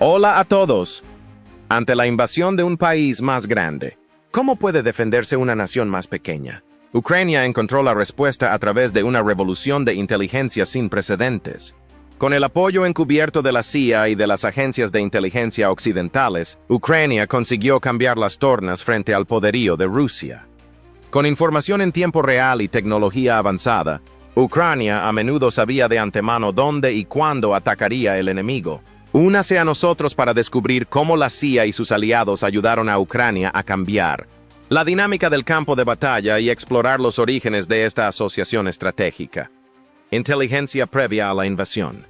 Hola a todos. Ante la invasión de un país más grande, ¿cómo puede defenderse una nación más pequeña? Ucrania encontró la respuesta a través de una revolución de inteligencia sin precedentes. Con el apoyo encubierto de la CIA y de las agencias de inteligencia occidentales, Ucrania consiguió cambiar las tornas frente al poderío de Rusia. Con información en tiempo real y tecnología avanzada, Ucrania a menudo sabía de antemano dónde y cuándo atacaría el enemigo. Únase a nosotros para descubrir cómo la CIA y sus aliados ayudaron a Ucrania a cambiar la dinámica del campo de batalla y explorar los orígenes de esta asociación estratégica. Inteligencia previa a la invasión.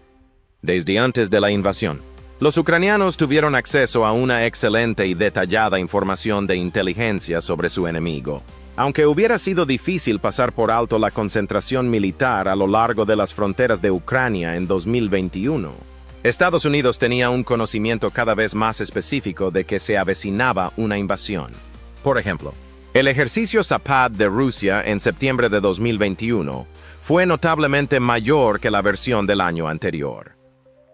Desde antes de la invasión, los ucranianos tuvieron acceso a una excelente y detallada información de inteligencia sobre su enemigo. Aunque hubiera sido difícil pasar por alto la concentración militar a lo largo de las fronteras de Ucrania en 2021, Estados Unidos tenía un conocimiento cada vez más específico de que se avecinaba una invasión. Por ejemplo, el ejercicio Zapad de Rusia en septiembre de 2021 fue notablemente mayor que la versión del año anterior.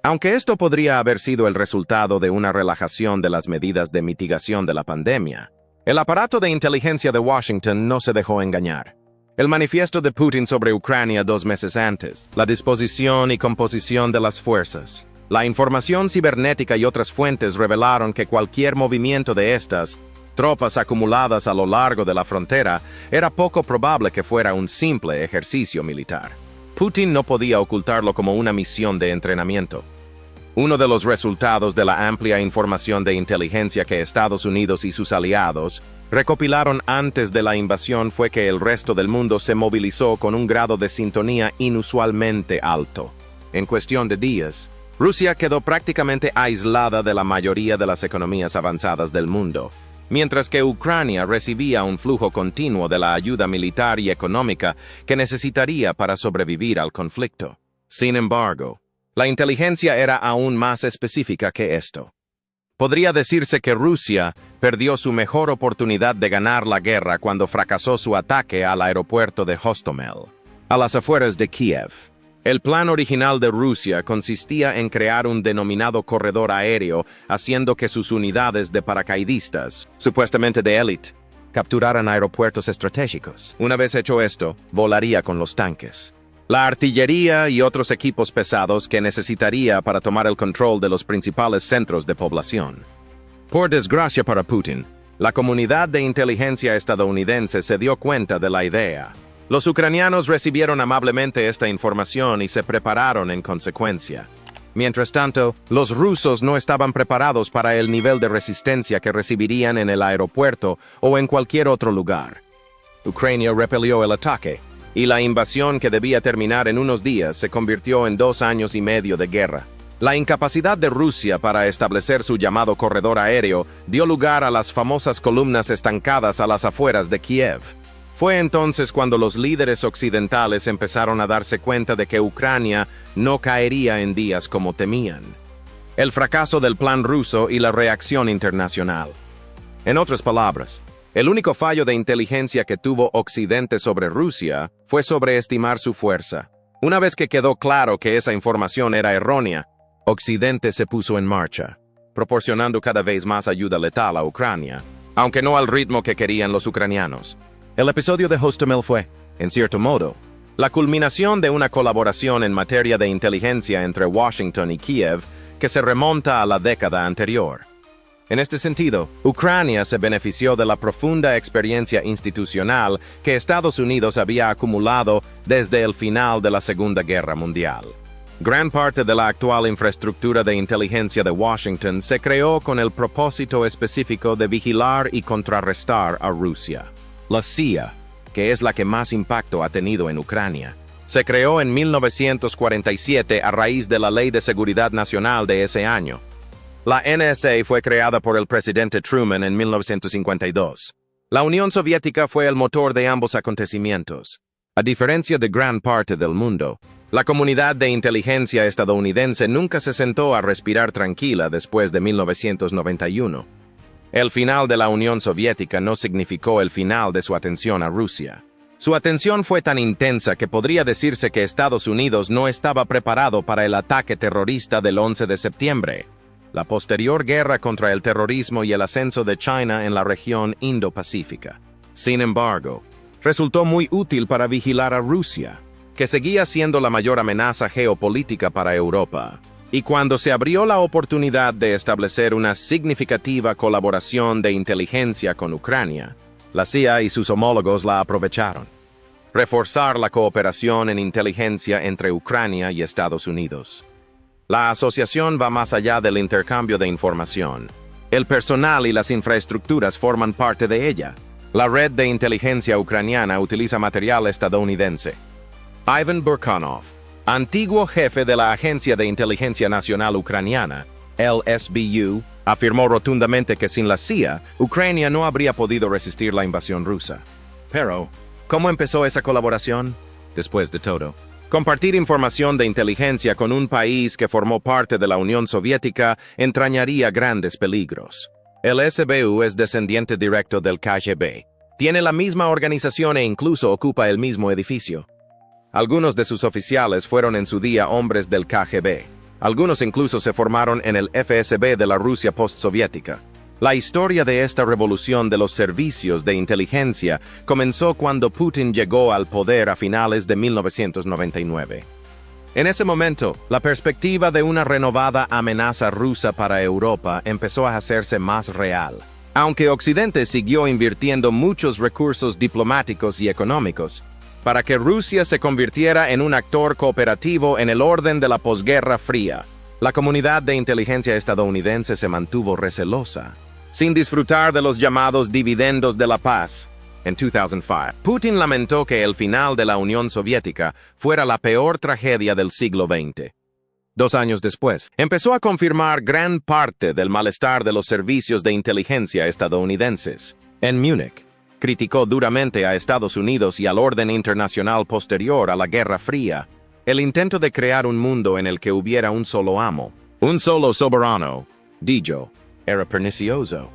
Aunque esto podría haber sido el resultado de una relajación de las medidas de mitigación de la pandemia, el aparato de inteligencia de Washington no se dejó engañar. El manifiesto de Putin sobre Ucrania 2 meses antes, la disposición y composición de las fuerzas, la información cibernética y otras fuentes revelaron que cualquier movimiento de estas tropas acumuladas a lo largo de la frontera era poco probable que fuera un simple ejercicio militar. Putin no podía ocultarlo como una misión de entrenamiento. Uno de los resultados de la amplia información de inteligencia que Estados Unidos y sus aliados recopilaron antes de la invasión fue que el resto del mundo se movilizó con un grado de sintonía inusualmente alto. En cuestión de días, Rusia quedó prácticamente aislada de la mayoría de las economías avanzadas del mundo, mientras que Ucrania recibía un flujo continuo de la ayuda militar y económica que necesitaría para sobrevivir al conflicto. Sin embargo, la inteligencia era aún más específica que esto. Podría decirse que Rusia perdió su mejor oportunidad de ganar la guerra cuando fracasó su ataque al aeropuerto de Hostomel, a las afueras de Kiev. El plan original de Rusia consistía en crear un denominado corredor aéreo, haciendo que sus unidades de paracaidistas, supuestamente de élite, capturaran aeropuertos estratégicos. Una vez hecho esto, volaría con los tanques, la artillería y otros equipos pesados que necesitaría para tomar el control de los principales centros de población. Por desgracia para Putin, la comunidad de inteligencia estadounidense se dio cuenta de la idea. Los ucranianos recibieron amablemente esta información y se prepararon en consecuencia. Mientras tanto, los rusos no estaban preparados para el nivel de resistencia que recibirían en el aeropuerto o en cualquier otro lugar. Ucrania repelió el ataque, y la invasión que debía terminar en unos días se convirtió en 2 años y medio de guerra. La incapacidad de Rusia para establecer su llamado corredor aéreo dio lugar a las famosas columnas estancadas a las afueras de Kiev. Fue entonces cuando los líderes occidentales empezaron a darse cuenta de que Ucrania no caería en días como temían. El fracaso del plan ruso y la reacción internacional. En otras palabras, el único fallo de inteligencia que tuvo Occidente sobre Rusia fue sobreestimar su fuerza. Una vez que quedó claro que esa información era errónea, Occidente se puso en marcha, proporcionando cada vez más ayuda letal a Ucrania, aunque no al ritmo que querían los ucranianos. El episodio de Hostomel fue, en cierto modo, la culminación de una colaboración en materia de inteligencia entre Washington y Kiev que se remonta a la década anterior. En este sentido, Ucrania se benefició de la profunda experiencia institucional que Estados Unidos había acumulado desde el final de la Segunda Guerra Mundial. Gran parte de la actual infraestructura de inteligencia de Washington se creó con el propósito específico de vigilar y contrarrestar a Rusia. La CIA, que es la que más impacto ha tenido en Ucrania, se creó en 1947 a raíz de la Ley de Seguridad Nacional de ese año. La NSA fue creada por el presidente Truman en 1952. La Unión Soviética fue el motor de ambos acontecimientos. A diferencia de gran parte del mundo, la comunidad de inteligencia estadounidense nunca se sentó a respirar tranquila después de 1991. El final de la Unión Soviética no significó el final de su atención a Rusia. Su atención fue tan intensa que podría decirse que Estados Unidos no estaba preparado para el ataque terrorista del 11 de septiembre. la posterior guerra contra el terrorismo y el ascenso de China en la región Indo-Pacífica. Sin embargo, resultó muy útil para vigilar a Rusia, que seguía siendo la mayor amenaza geopolítica para Europa. Y cuando se abrió la oportunidad de establecer una significativa colaboración de inteligencia con Ucrania, la CIA y sus homólogos la aprovecharon. Reforzar la cooperación en inteligencia entre Ucrania y Estados Unidos. La asociación va más allá del intercambio de información. El personal y las infraestructuras forman parte de ella. La red de inteligencia ucraniana utiliza material estadounidense. Ivan Burkhanov, antiguo jefe de la Agencia de Inteligencia Nacional Ucraniana, LSBU, afirmó rotundamente que sin la CIA, Ucrania no habría podido resistir la invasión rusa. Pero, ¿cómo empezó esa colaboración? Después de todo, compartir información de inteligencia con un país que formó parte de la Unión Soviética entrañaría grandes peligros. El SBU es descendiente directo del KGB. Tiene la misma organización e incluso ocupa el mismo edificio. Algunos de sus oficiales fueron en su día hombres del KGB. Algunos incluso se formaron en el FSB de la Rusia postsoviética. La historia de esta revolución de los servicios de inteligencia comenzó cuando Putin llegó al poder a finales de 1999. En ese momento, la perspectiva de una renovada amenaza rusa para Europa empezó a hacerse más real. Aunque Occidente siguió invirtiendo muchos recursos diplomáticos y económicos, para que Rusia se convirtiera en un actor cooperativo en el orden de la posguerra fría, la comunidad de inteligencia estadounidense se mantuvo recelosa, sin disfrutar de los llamados dividendos de la paz. En 2005, Putin lamentó que el final de la Unión Soviética fuera la peor tragedia del siglo XX. 2 años después, empezó a confirmar gran parte del malestar de los servicios de inteligencia estadounidenses. En Múnich, criticó duramente a Estados Unidos y al orden internacional posterior a la Guerra Fría, el intento de crear un mundo en el que hubiera un solo amo, un solo soberano, dijo, era pernicioso.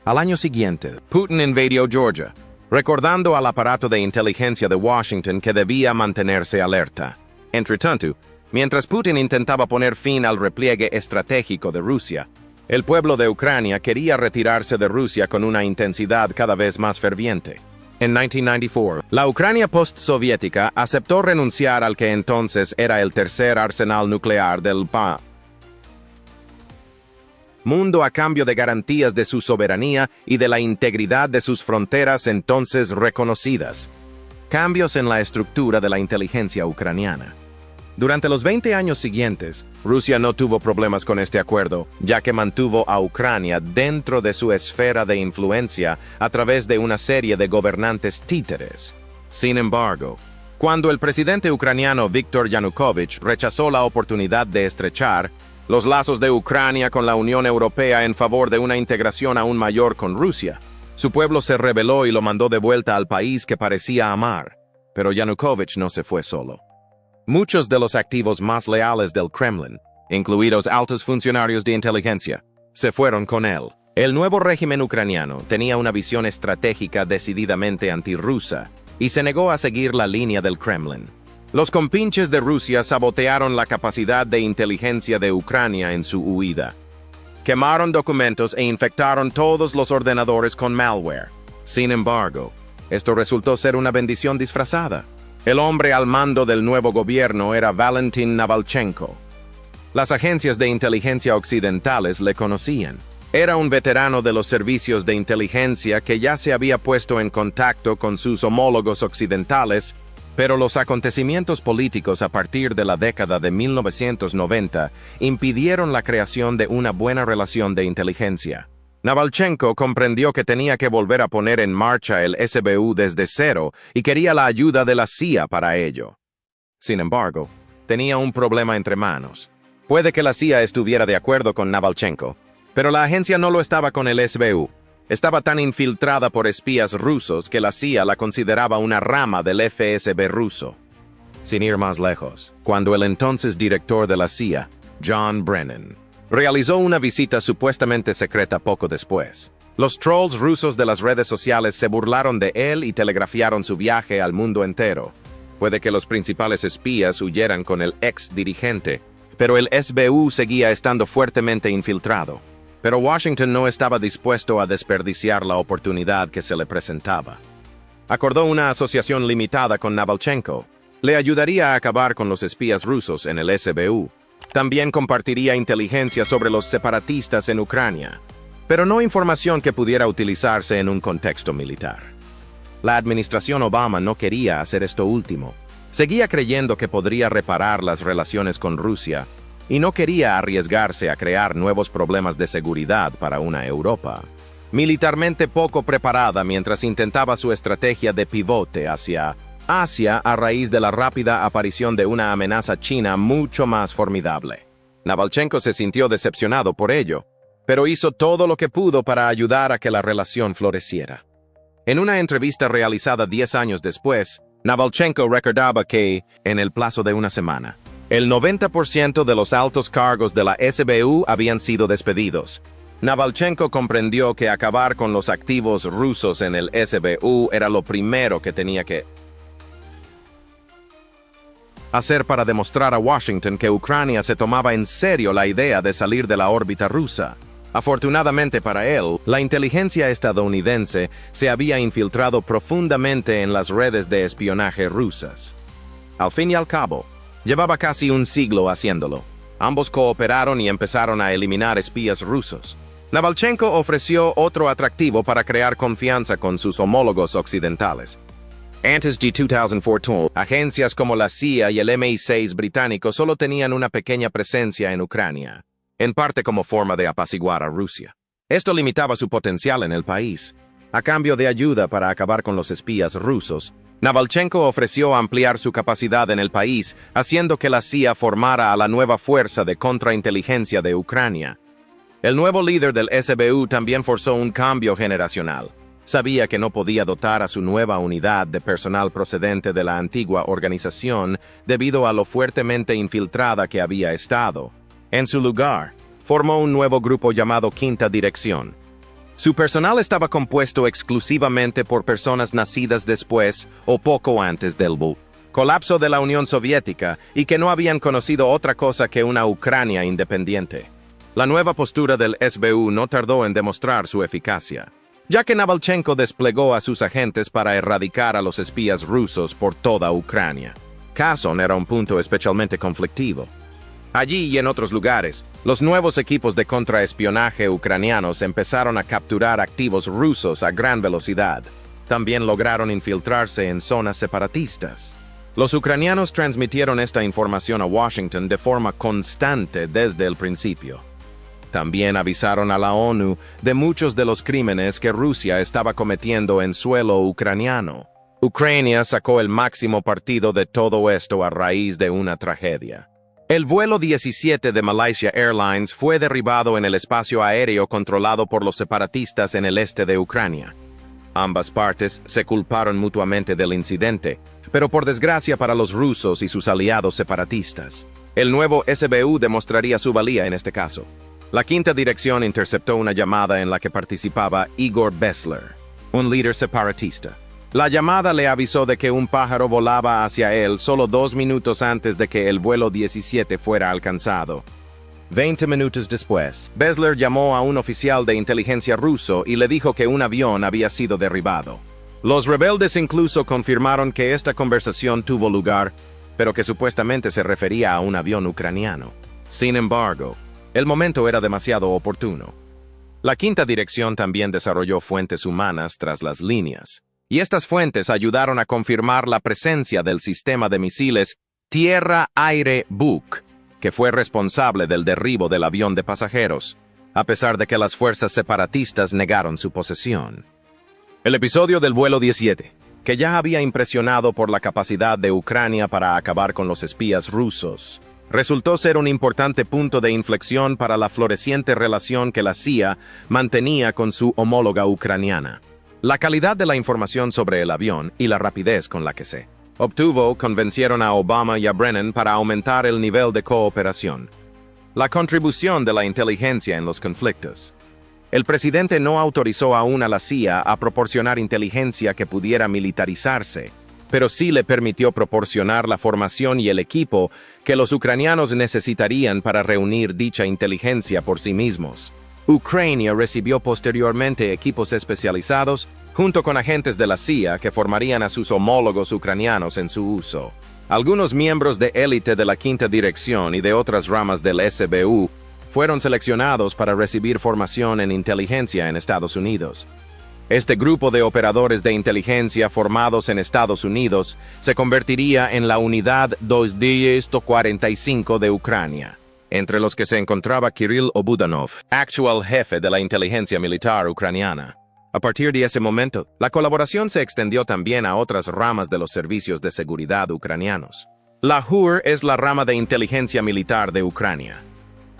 Al año siguiente, Putin invadió Georgia, recordando al aparato de inteligencia de Washington que debía mantenerse alerta. Entretanto, mientras Putin intentaba poner fin al repliegue estratégico de Rusia, el pueblo de Ucrania quería retirarse de Rusia con una intensidad cada vez más ferviente. En 1994, la Ucrania postsoviética aceptó renunciar al que entonces era el tercer arsenal nuclear del mundo a cambio de garantías de su soberanía y de la integridad de sus fronteras entonces reconocidas. Cambios en la estructura de la inteligencia ucraniana. Durante los 20 años siguientes, Rusia no tuvo problemas con este acuerdo, ya que mantuvo a Ucrania dentro de su esfera de influencia a través de una serie de gobernantes títeres. Sin embargo, cuando el presidente ucraniano Viktor Yanukovych rechazó la oportunidad de estrechar los lazos de Ucrania con la Unión Europea en favor de una integración aún mayor con Rusia, su pueblo se rebeló y lo mandó de vuelta al país que parecía amar. Pero Yanukovych no se fue solo. Muchos de los activos más leales del Kremlin, incluidos altos funcionarios de inteligencia, se fueron con él. El nuevo régimen ucraniano tenía una visión estratégica decididamente antirrusa y se negó a seguir la línea del Kremlin. Los compinches de Rusia sabotearon la capacidad de inteligencia de Ucrania en su huida. Quemaron documentos e infectaron todos los ordenadores con malware. Sin embargo, esto resultó ser una bendición disfrazada. El hombre al mando del nuevo gobierno era Valentin Navalchenko. Las agencias de inteligencia occidentales le conocían. Era un veterano de los servicios de inteligencia que ya se había puesto en contacto con sus homólogos occidentales, pero los acontecimientos políticos a partir de la década de 1990 impidieron la creación de una buena relación de inteligencia. Navalchenko comprendió que tenía que volver a poner en marcha el SBU desde cero y quería la ayuda de la CIA para ello. Sin embargo, tenía un problema entre manos. Puede que la CIA estuviera de acuerdo con Navalchenko, pero la agencia no lo estaba con el SBU. Estaba tan infiltrada por espías rusos que la CIA la consideraba una rama del FSB ruso. Sin ir más lejos, cuando el entonces director de la CIA, John Brennan, realizó una visita supuestamente secreta poco después, los trolls rusos de las redes sociales se burlaron de él y telegrafiaron su viaje al mundo entero. Puede que los principales espías huyeran con el ex dirigente, pero el SBU seguía estando fuertemente infiltrado. Pero Washington no estaba dispuesto a desperdiciar la oportunidad que se le presentaba. Acordó una asociación limitada con Navalchenko. Le ayudaría a acabar con los espías rusos en el SBU. También compartiría inteligencia sobre los separatistas en Ucrania, pero no información que pudiera utilizarse en un contexto militar. La administración Obama no quería hacer esto último. Seguía creyendo que podría reparar las relaciones con Rusia y no quería arriesgarse a crear nuevos problemas de seguridad para una Europa militarmente poco preparada mientras intentaba su estrategia de pivote hacia Asia a raíz de la rápida aparición de una amenaza china mucho más formidable. Navalchenko se sintió decepcionado por ello, pero hizo todo lo que pudo para ayudar a que la relación floreciera. En una entrevista realizada 10 años después, Navalchenko recordaba que, en el plazo de una semana, el 90% de los altos cargos de la SBU habían sido despedidos. Navalchenko comprendió que acabar con los activos rusos en el SBU era lo primero que tenía que hacer para demostrar a Washington que Ucrania se tomaba en serio la idea de salir de la órbita rusa. Afortunadamente para él, la inteligencia estadounidense se había infiltrado profundamente en las redes de espionaje rusas. Al fin y al cabo, llevaba casi un siglo haciéndolo. Ambos cooperaron y empezaron a eliminar espías rusos. Navalchenko ofreció otro atractivo para crear confianza con sus homólogos occidentales. Antes de 2014, agencias como la CIA y el MI6 británico solo tenían una pequeña presencia en Ucrania, en parte como forma de apaciguar a Rusia. Esto limitaba su potencial en el país. A cambio de ayuda para acabar con los espías rusos, Navalchenko ofreció ampliar su capacidad en el país, haciendo que la CIA formara a la nueva fuerza de contrainteligencia de Ucrania. El nuevo líder del SBU también forzó un cambio generacional. Sabía que no podía dotar a su nueva unidad de personal procedente de la antigua organización debido a lo fuertemente infiltrada que había estado. En su lugar, formó un nuevo grupo llamado Quinta Dirección. Su personal estaba compuesto exclusivamente por personas nacidas después o poco antes del colapso de la Unión Soviética y que no habían conocido otra cosa que una Ucrania independiente. La nueva postura del SBU no tardó en demostrar su eficacia, ya que Navalchenko desplegó a sus agentes para erradicar a los espías rusos por toda Ucrania. Kherson era un punto especialmente conflictivo. Allí y en otros lugares, los nuevos equipos de contraespionaje ucranianos empezaron a capturar activos rusos a gran velocidad. También lograron infiltrarse en zonas separatistas. Los ucranianos transmitieron esta información a Washington de forma constante desde el principio. También avisaron a la ONU de muchos de los crímenes que Rusia estaba cometiendo en suelo ucraniano. Ucrania sacó el máximo partido de todo esto a raíz de una tragedia. El vuelo 17 de Malaysia Airlines fue derribado en el espacio aéreo controlado por los separatistas en el este de Ucrania. Ambas partes se culparon mutuamente del incidente, pero por desgracia para los rusos y sus aliados separatistas, el nuevo SBU demostraría su valía en este caso. La Quinta Dirección interceptó una llamada en la que participaba Igor Besler, un líder separatista. La llamada le avisó de que un pájaro volaba hacia él solo 2 minutos antes de que el vuelo 17 fuera alcanzado. 20 minutos después, Besler llamó a un oficial de inteligencia ruso y le dijo que un avión había sido derribado. Los rebeldes incluso confirmaron que esta conversación tuvo lugar, pero que supuestamente se refería a un avión ucraniano. Sin embargo, el momento era demasiado oportuno. La Quinta Dirección también desarrolló fuentes humanas tras las líneas, y estas fuentes ayudaron a confirmar la presencia del sistema de misiles Tierra-Aire Buk, que fue responsable del derribo del avión de pasajeros, a pesar de que las fuerzas separatistas negaron su posesión. El episodio del vuelo 17, que ya había impresionado por la capacidad de Ucrania para acabar con los espías rusos, resultó ser un importante punto de inflexión para la floreciente relación que la CIA mantenía con su homóloga ucraniana. La calidad de la información sobre el avión y la rapidez con la que se obtuvo convencieron a Obama y a Brennan para aumentar el nivel de cooperación. La contribución de la inteligencia en los conflictos. El presidente no autorizó aún a la CIA a proporcionar inteligencia que pudiera militarizarse, pero sí le permitió proporcionar la formación y el equipo que los ucranianos necesitarían para reunir dicha inteligencia por sí mismos. Ucrania recibió posteriormente equipos especializados junto con agentes de la CIA que formarían a sus homólogos ucranianos en su uso. Algunos miembros de élite de la Quinta Dirección y de otras ramas del SBU fueron seleccionados para recibir formación en inteligencia en Estados Unidos. Este grupo de operadores de inteligencia formados en Estados Unidos se convertiría en la Unidad 245 de Ucrania, entre los que se encontraba Kirill Obudanov, actual jefe de la inteligencia militar ucraniana. A partir de ese momento, la colaboración se extendió también a otras ramas de los servicios de seguridad ucranianos. La GUR es la rama de inteligencia militar de Ucrania.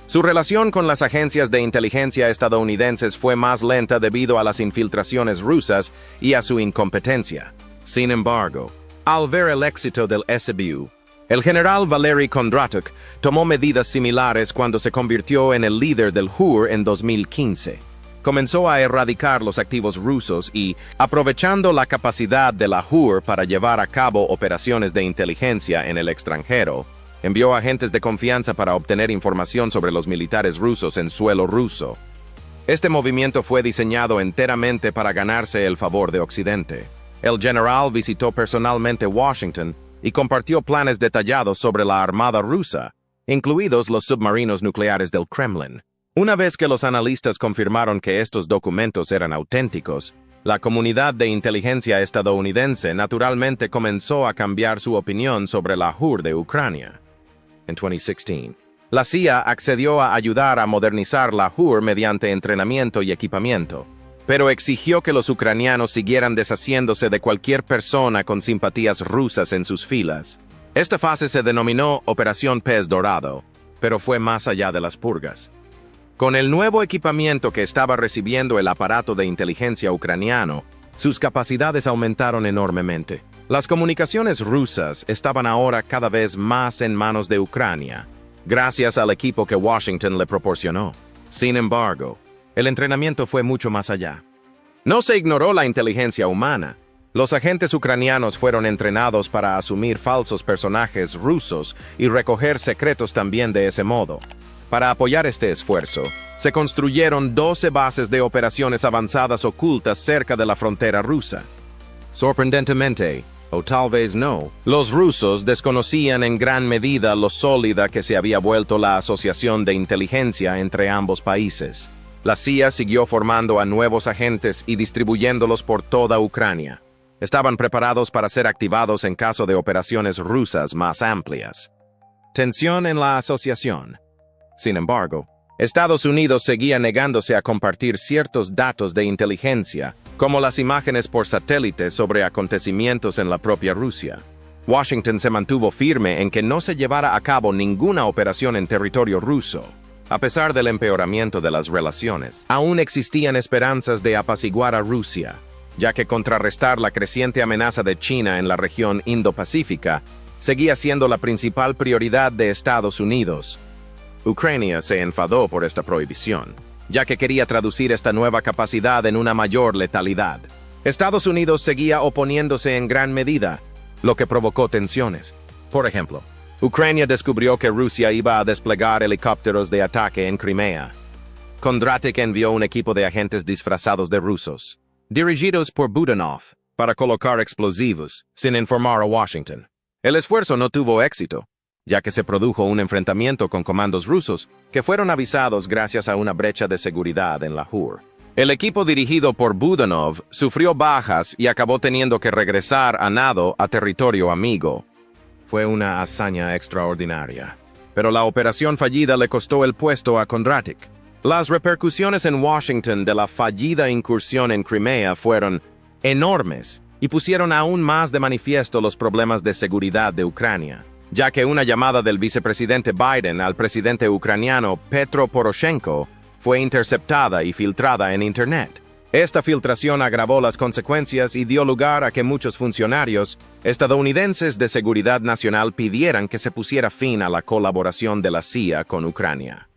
Su relación con las agencias de inteligencia estadounidenses fue más lenta debido a las infiltraciones rusas y a su incompetencia. Sin embargo, al ver el éxito del SBU, el general Valery Kondratyuk tomó medidas similares cuando se convirtió en el líder del GUR en 2015. Comenzó a erradicar los activos rusos y, aprovechando la capacidad de la GUR para llevar a cabo operaciones de inteligencia en el extranjero, envió agentes de confianza para obtener información sobre los militares rusos en suelo ruso. Este movimiento fue diseñado enteramente para ganarse el favor de Occidente. El general visitó personalmente Washington y compartió planes detallados sobre la armada rusa, incluidos los submarinos nucleares del Kremlin. Una vez que los analistas confirmaron que estos documentos eran auténticos, la comunidad de inteligencia estadounidense naturalmente comenzó a cambiar su opinión sobre la GUR de Ucrania. En 2016, la CIA accedió a ayudar a modernizar la GUR mediante entrenamiento y equipamiento, pero exigió que los ucranianos siguieran deshaciéndose de cualquier persona con simpatías rusas en sus filas. Esta fase se denominó Operación Pez Dorado, pero fue más allá de las purgas. Con el nuevo equipamiento que estaba recibiendo el aparato de inteligencia ucraniano, sus capacidades aumentaron enormemente. Las comunicaciones rusas estaban ahora cada vez más en manos de Ucrania, gracias al equipo que Washington le proporcionó. Sin embargo, el entrenamiento fue mucho más allá. No se ignoró la inteligencia humana. Los agentes ucranianos fueron entrenados para asumir falsos personajes rusos y recoger secretos también de ese modo. Para apoyar este esfuerzo, se construyeron 12 bases de operaciones avanzadas ocultas cerca de la frontera rusa. Sorprendentemente, o tal vez no, los rusos desconocían en gran medida lo sólida que se había vuelto la asociación de inteligencia entre ambos países. La CIA siguió formando a nuevos agentes y distribuyéndolos por toda Ucrania. Estaban preparados para ser activados en caso de operaciones rusas más amplias. Tensión en la asociación. Sin embargo, Estados Unidos seguía negándose a compartir ciertos datos de inteligencia, como las imágenes por satélite sobre acontecimientos en la propia Rusia. Washington se mantuvo firme en que no se llevara a cabo ninguna operación en territorio ruso. A pesar del empeoramiento de las relaciones, aún existían esperanzas de apaciguar a Rusia, ya que contrarrestar la creciente amenaza de China en la región Indo-Pacífica seguía siendo la principal prioridad de Estados Unidos. Ucrania se enfadó por esta prohibición, ya que quería traducir esta nueva capacidad en una mayor letalidad. Estados Unidos seguía oponiéndose en gran medida, lo que provocó tensiones. Por ejemplo, Ucrania descubrió que Rusia iba a desplegar helicópteros de ataque en Crimea. Kondratyuk envió un equipo de agentes disfrazados de rusos, dirigidos por Budanov, para colocar explosivos, sin informar a Washington. El esfuerzo no tuvo éxito, ya que se produjo un enfrentamiento con comandos rusos que fueron avisados gracias a una brecha de seguridad en la GUR. El equipo dirigido por Budanov sufrió bajas y acabó teniendo que regresar a nado a territorio amigo. Fue una hazaña extraordinaria, pero la operación fallida le costó el puesto a Kondratyuk. Las repercusiones en Washington de la fallida incursión en Crimea fueron enormes y pusieron aún más de manifiesto los problemas de seguridad de Ucrania, ya que una llamada del vicepresidente Biden al presidente ucraniano Petro Poroshenko fue interceptada y filtrada en Internet. Esta filtración agravó las consecuencias y dio lugar a que muchos funcionarios estadounidenses de seguridad nacional pidieran que se pusiera fin a la colaboración de la CIA con Ucrania.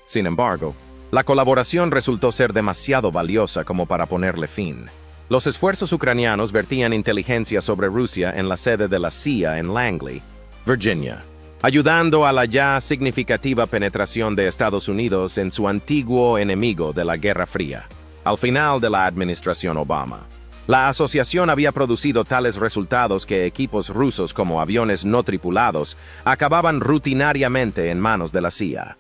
Sin embargo, la colaboración resultó ser demasiado valiosa como para ponerle fin. Los esfuerzos ucranianos vertían inteligencia sobre Rusia en la sede de la CIA en Langley, Virginia, ayudando a la ya significativa penetración de Estados Unidos en su antiguo enemigo de la Guerra Fría, al final de la administración Obama. La asociación había producido tales resultados que equipos rusos como aviones no tripulados acababan rutinariamente en manos de la CIA.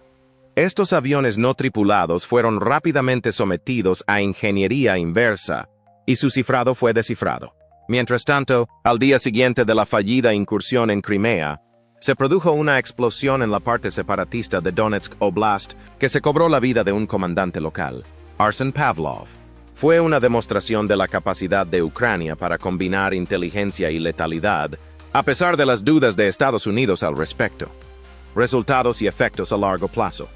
Estos aviones no tripulados fueron rápidamente sometidos a ingeniería inversa, y su cifrado fue descifrado. Mientras tanto, al día siguiente de la fallida incursión en Crimea, se produjo una explosión en la parte separatista de Donetsk Oblast que se cobró la vida de un comandante local, Arsen Pavlov. Fue una demostración de la capacidad de Ucrania para combinar inteligencia y letalidad, a pesar de las dudas de Estados Unidos al respecto. Resultados y efectos a largo plazo.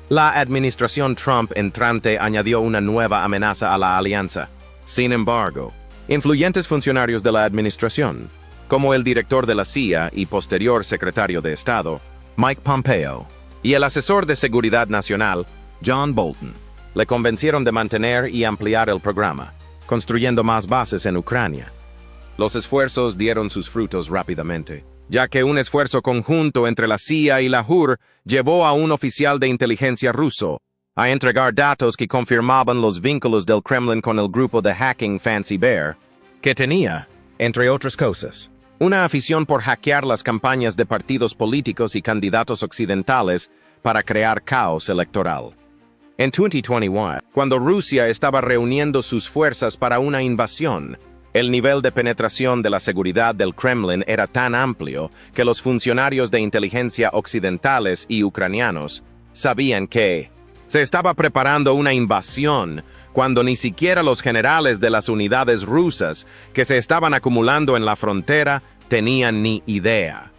La administración Trump entrante añadió una nueva amenaza a la alianza. Sin embargo, influyentes funcionarios de la administración, como el director de la CIA y posterior secretario de Estado, Mike Pompeo, y el asesor de Seguridad Nacional, John Bolton, le convencieron de mantener y ampliar el programa, construyendo más bases en Ucrania. Los esfuerzos dieron sus frutos rápidamente, ya que un esfuerzo conjunto entre la CIA y la URSS llevó a un oficial de inteligencia ruso a entregar datos que confirmaban los vínculos del Kremlin con el grupo de hacking Fancy Bear, que tenía, entre otras cosas, una afición por hackear las campañas de partidos políticos y candidatos occidentales para crear caos electoral. En 2021, cuando Rusia estaba reuniendo sus fuerzas para una invasión, el nivel de penetración de la seguridad del Kremlin era tan amplio que los funcionarios de inteligencia occidentales y ucranianos sabían que se estaba preparando una invasión cuando ni siquiera los generales de las unidades rusas que se estaban acumulando en la frontera tenían ni idea.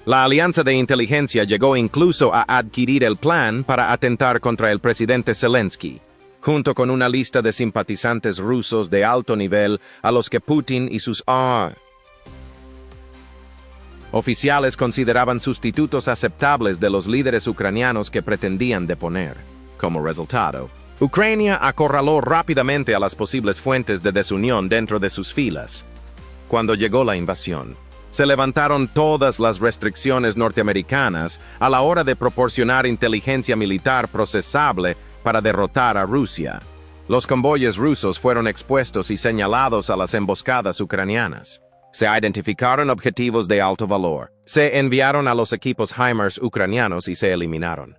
La alianza de inteligencia llegó incluso a adquirir el plan para atentar contra el presidente Zelensky, junto con una lista de simpatizantes rusos de alto nivel a los que Putin y sus oficiales consideraban sustitutos aceptables de los líderes ucranianos que pretendían deponer. Como resultado, Ucrania acorraló rápidamente a las posibles fuentes de desunión dentro de sus filas. Cuando llegó la invasión, se levantaron todas las restricciones norteamericanas a la hora de proporcionar inteligencia militar procesable para derrotar a Rusia. Los convoyes rusos fueron expuestos y señalados a las emboscadas ucranianas. Se identificaron objetivos de alto valor. Se enviaron a los equipos HIMARS ucranianos y se eliminaron.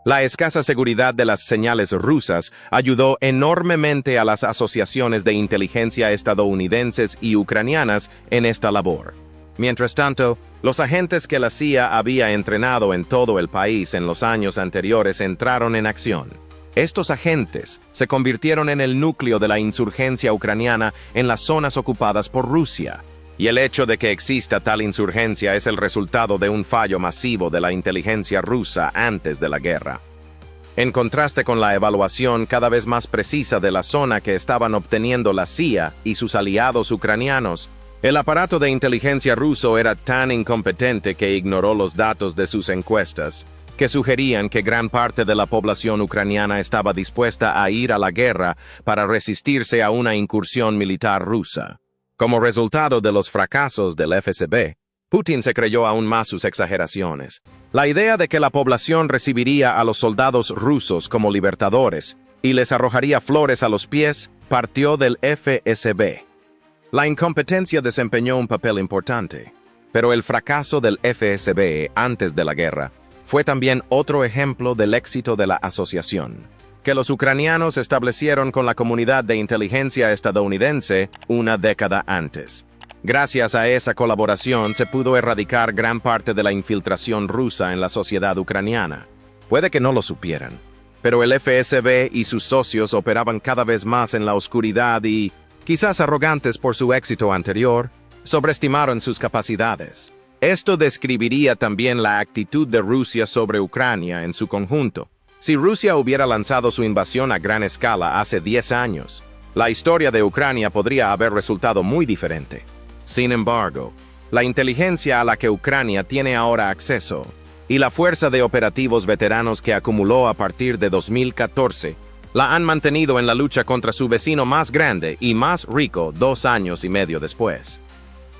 La escasa seguridad de las señales rusas ayudó enormemente a las asociaciones de inteligencia estadounidenses y ucranianas en esta labor. Mientras tanto, los agentes que la CIA había entrenado en todo el país en los años anteriores entraron en acción. Estos agentes se convirtieron en el núcleo de la insurgencia ucraniana en las zonas ocupadas por Rusia. Y el hecho de que exista tal insurgencia es el resultado de un fallo masivo de la inteligencia rusa antes de la guerra. En contraste con la evaluación cada vez más precisa de la zona que estaban obteniendo la CIA y sus aliados ucranianos, el aparato de inteligencia ruso era tan incompetente que ignoró los datos de sus encuestas, que sugerían que gran parte de la población ucraniana estaba dispuesta a ir a la guerra para resistirse a una incursión militar rusa. Como resultado de los fracasos del FSB, Putin se creyó aún más sus exageraciones. La idea de que la población recibiría a los soldados rusos como libertadores y les arrojaría flores a los pies partió del FSB. La incompetencia desempeñó un papel importante, pero el fracaso del FSB antes de la guerra fue también otro ejemplo del éxito de la asociación que los ucranianos establecieron con la comunidad de inteligencia estadounidense una década antes. Gracias a esa colaboración se pudo erradicar gran parte de la infiltración rusa en la sociedad ucraniana. Puede que no lo supieran, pero el FSB y sus socios operaban cada vez más en la oscuridad y, quizás arrogantes por su éxito anterior, sobreestimaron sus capacidades. Esto describiría también la actitud de Rusia sobre Ucrania en su conjunto. Si Rusia hubiera lanzado su invasión a gran escala hace 10 años, la historia de Ucrania podría haber resultado muy diferente. Sin embargo, la inteligencia a la que Ucrania tiene ahora acceso y la fuerza de operativos veteranos que acumuló a partir de 2014 la han mantenido en la lucha contra su vecino más grande y más rico 2 años y medio después.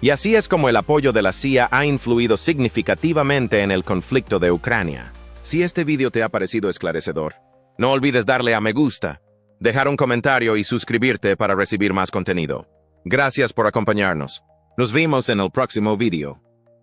Y así es como el apoyo de la CIA ha influido significativamente en el conflicto de Ucrania. Si este video te ha parecido esclarecedor, no olvides darle a me gusta, dejar un comentario y suscribirte para recibir más contenido. Gracias por acompañarnos. Nos vemos en el próximo video.